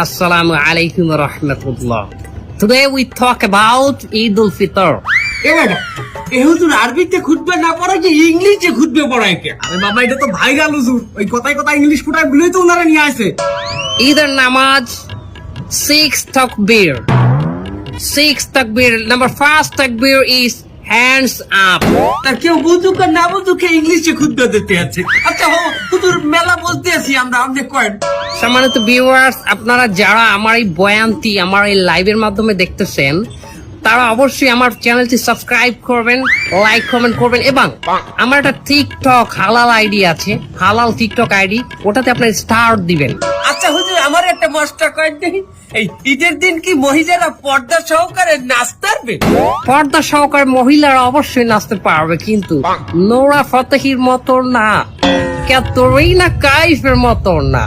Assalamu alaikum wa rahmatullah. Today we talk about Eid al-Fitr. হুজুর আরবিতে খুতবা না পড়ায় কি ইংলিশে খুতবা পড়ায় কে? আরে বাবা এটা তো ভাইরাল হুজুর, ওই কথায় কথায় ইংলিশ ফুটায় গুলোই তো ওনারা নিয়ে আসে। Either namaz, 6 takbir. 6 takbir. Number first takbir is hands up. তা কেউ বুঝুক আর না বুঝুক ইংলিশে খুতবা দিতে আছে। আচ্ছা হুজুর মেলা বলতে আছি আমরা, আপনি কয়েন। সম্মানিত ভিউয়ার্স, আপনারা যারা আমার এই বয়ানটি আমার এই লাইভের মাধ্যমে দেখতেছেন, তারা অবশ্যই আমার চ্যানেলটি সাবস্ক্রাইব করবেন, লাইক কমেন্ট করবেন এবং আমার একটা টিকটক হালাল আইডি আছে, হালাল টিকটক আইডি, ওটাতে আপনার স্টার দিবেন। আচ্ছা হুজুর আমার একটা মাস্টার কয়েন দেখি, এই ঈদের দিন কি মহিলারা পর্দা সহকারে নাচতে পারবে? পর্দা সহকারে মহিলারা অবশ্যই নাচতে পারবে, কিন্তু নোরা ফতেহির মতো না, ক্যাটরিনা কাইফের মতো না।